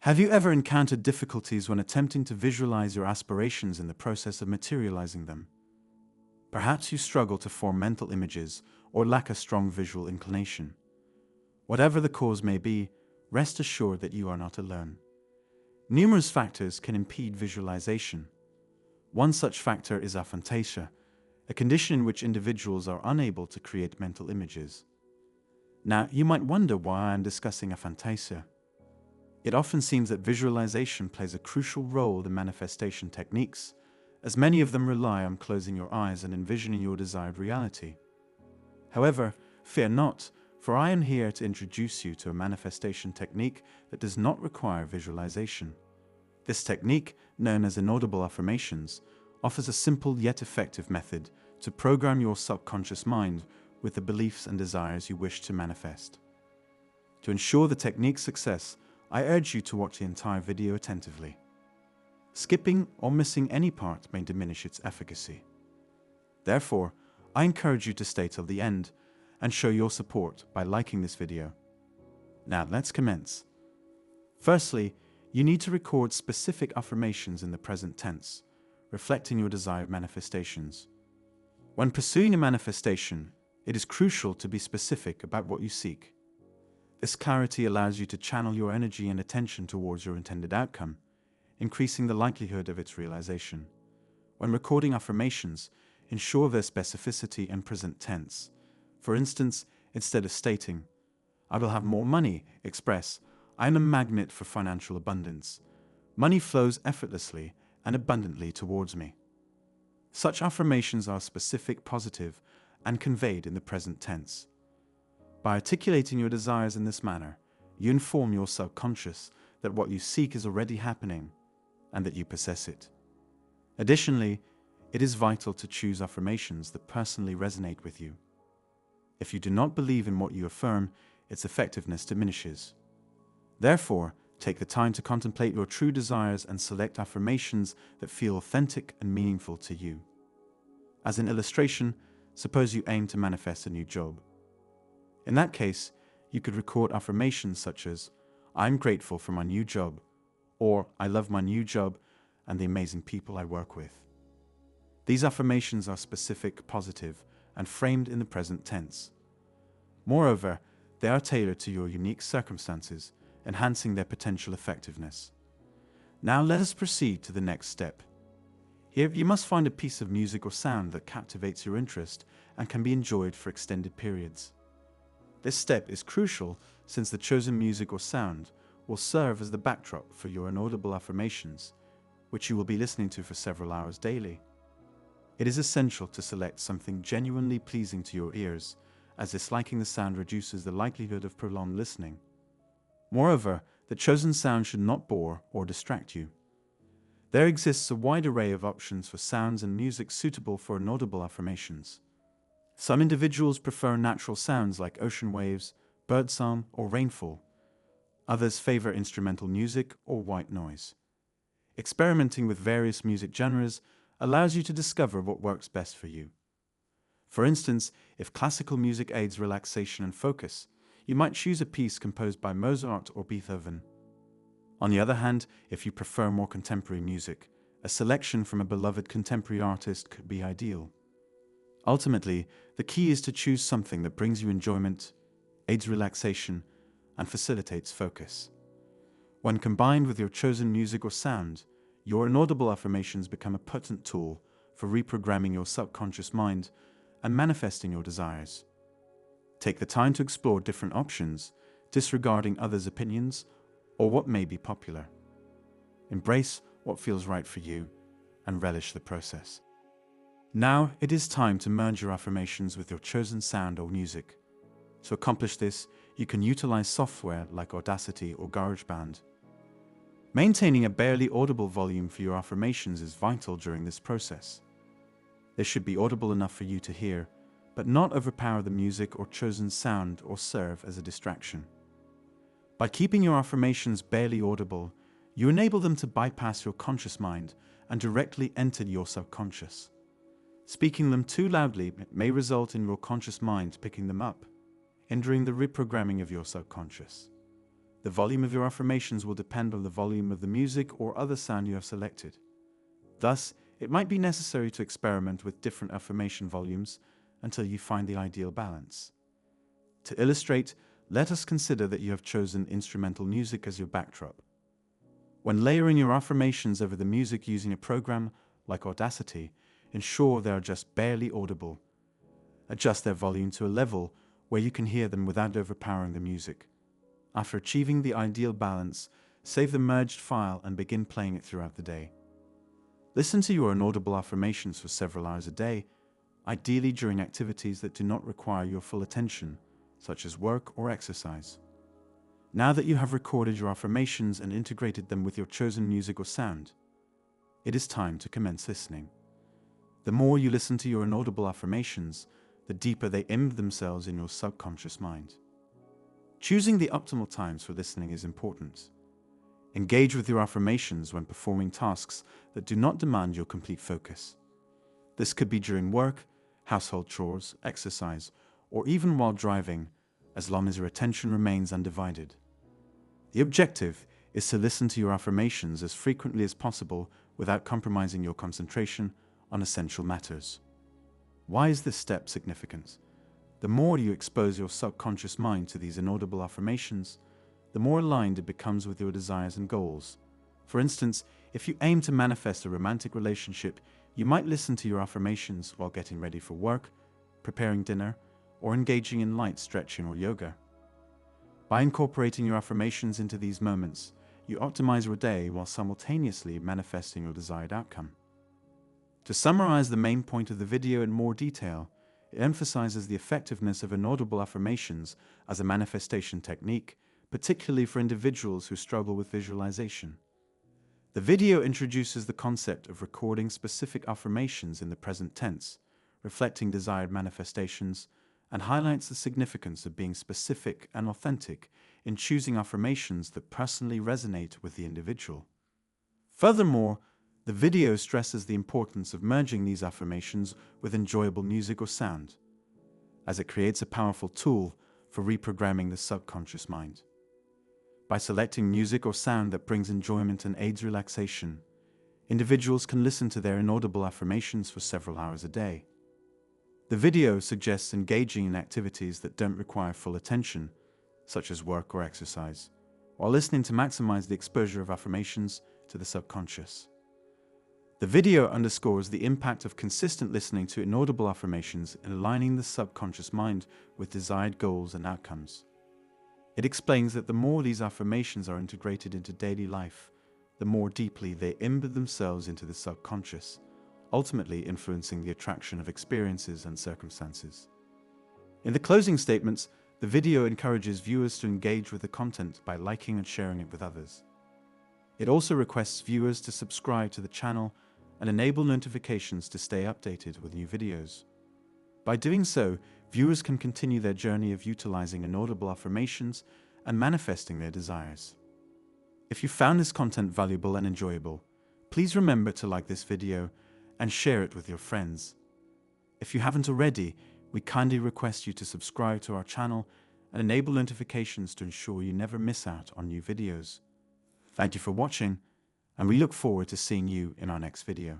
Have you ever encountered difficulties when attempting to visualize your aspirations in the process of materializing them? Perhaps you struggle to form mental images or lack a strong visual inclination. Whatever the cause may be, rest assured that you are not alone. Numerous factors can impede visualization. One such factor is aphantasia, a condition in which individuals are unable to create mental images. Now, you might wonder why I am discussing aphantasia. It often seems that visualization plays a crucial role in manifestation techniques, as many of them rely on closing your eyes and envisioning your desired reality. However, fear not, for I am here to introduce you to a manifestation technique that does not require visualization. This technique, known as inaudible affirmations, offers a simple yet effective method to program your subconscious mind with the beliefs and desires you wish to manifest. To ensure the technique's success, I urge you to watch the entire video attentively. Skipping or missing any part may diminish its efficacy. Therefore, I encourage you to stay till the end and show your support by liking this video. Now let's commence. Firstly, you need to record specific affirmations in the present tense, reflecting your desired manifestations. When pursuing a manifestation, it is crucial to be specific about what you seek. This clarity allows you to channel your energy and attention towards your intended outcome, increasing the likelihood of its realization. When recording affirmations, ensure their specificity and present tense. For instance, instead of stating, "I will have more money," express, "I am a magnet for financial abundance. Money flows effortlessly and abundantly towards me." Such affirmations are specific, positive, and conveyed in the present tense. By articulating your desires in this manner, you inform your subconscious that what you seek is already happening and that you possess it. Additionally, it is vital to choose affirmations that personally resonate with you. If you do not believe in what you affirm, its effectiveness diminishes. Therefore, take the time to contemplate your true desires and select affirmations that feel authentic and meaningful to you. As an illustration, suppose you aim to manifest a new job. In that case, you could record affirmations such as, "I'm grateful for my new job," or "I love my new job and the amazing people I work with." These affirmations are specific, positive, and framed in the present tense. Moreover, they are tailored to your unique circumstances, enhancing their potential effectiveness. Now let us proceed to the next step. Here, you must find a piece of music or sound that captivates your interest and can be enjoyed for extended periods. This step is crucial since the chosen music or sound will serve as the backdrop for your inaudible affirmations, which you will be listening to for several hours daily. It is essential to select something genuinely pleasing to your ears, as disliking the sound reduces the likelihood of prolonged listening. Moreover, the chosen sound should not bore or distract you. There exists a wide array of options for sounds and music suitable for inaudible affirmations. Some individuals prefer natural sounds like ocean waves, birdsong, or rainfall. Others favor instrumental music or white noise. Experimenting with various music genres allows you to discover what works best for you. For instance, if classical music aids relaxation and focus, you might choose a piece composed by Mozart or Beethoven. On the other hand, if you prefer more contemporary music, a selection from a beloved contemporary artist could be ideal. Ultimately, the key is to choose something that brings you enjoyment, aids relaxation, and facilitates focus. When combined with your chosen music or sound, your inaudible affirmations become a potent tool for reprogramming your subconscious mind and manifesting your desires. Take the time to explore different options, disregarding others' opinions or what may be popular. Embrace what feels right for you and relish the process. Now it is time to merge your affirmations with your chosen sound or music. To accomplish this, you can utilize software like Audacity or GarageBand. Maintaining a barely audible volume for your affirmations is vital during this process. They should be audible enough for you to hear, but not overpower the music or chosen sound or serve as a distraction. By keeping your affirmations barely audible, you enable them to bypass your conscious mind and directly enter your subconscious. Speaking them too loudly may result in your conscious mind picking them up, hindering the reprogramming of your subconscious. The volume of your affirmations will depend on the volume of the music or other sound you have selected. Thus, it might be necessary to experiment with different affirmation volumes until you find the ideal balance. To illustrate, let us consider that you have chosen instrumental music as your backdrop. When layering your affirmations over the music using a program like Audacity, ensure they are just barely audible. Adjust their volume to a level where you can hear them without overpowering the music. After achieving the ideal balance, save the merged file and begin playing it throughout the day. Listen to your inaudible affirmations for several hours a day, ideally during activities that do not require your full attention, such as work or exercise. Now that you have recorded your affirmations and integrated them with your chosen music or sound, it is time to commence listening. The more you listen to your inaudible affirmations, the deeper they embed themselves in your subconscious mind. Choosing the optimal times for listening is important. Engage with your affirmations when performing tasks that do not demand your complete focus. This could be during work, household chores, exercise, or even while driving, as long as your attention remains undivided. The objective is to listen to your affirmations as frequently as possible without compromising your concentration on essential matters. Why is this step significant? The more you expose your subconscious mind to these inaudible affirmations, the more aligned it becomes with your desires and goals. For instance, if you aim to manifest a romantic relationship, you might listen to your affirmations while getting ready for work, preparing dinner, or engaging in light stretching or yoga. By incorporating your affirmations into these moments, you optimize your day while simultaneously manifesting your desired outcome. To summarize the main point of the video in more detail, it emphasizes the effectiveness of inaudible affirmations as a manifestation technique, particularly for individuals who struggle with visualization. The video introduces the concept of recording specific affirmations in the present tense, reflecting desired manifestations, and highlights the significance of being specific and authentic in choosing affirmations that personally resonate with the individual. Furthermore, the video stresses the importance of merging these affirmations with enjoyable music or sound, as it creates a powerful tool for reprogramming the subconscious mind. By selecting music or sound that brings enjoyment and aids relaxation, individuals can listen to their inaudible affirmations for several hours a day. The video suggests engaging in activities that don't require full attention, such as work or exercise, while listening to maximize the exposure of affirmations to the subconscious. The video underscores the impact of consistent listening to inaudible affirmations in aligning the subconscious mind with desired goals and outcomes. It explains that the more these affirmations are integrated into daily life, the more deeply they embed themselves into the subconscious, ultimately influencing the attraction of experiences and circumstances. In the closing statements, the video encourages viewers to engage with the content by liking and sharing it with others. It also requests viewers to subscribe to the channel and enable notifications to stay updated with new videos. By doing so, viewers can continue their journey of utilizing inaudible affirmations and manifesting their desires. If you found this content valuable and enjoyable, please remember to like this video and share it with your friends. If you haven't already, we kindly request you to subscribe to our channel and enable notifications to ensure you never miss out on new videos. Thank you for watching, and we look forward to seeing you in our next video.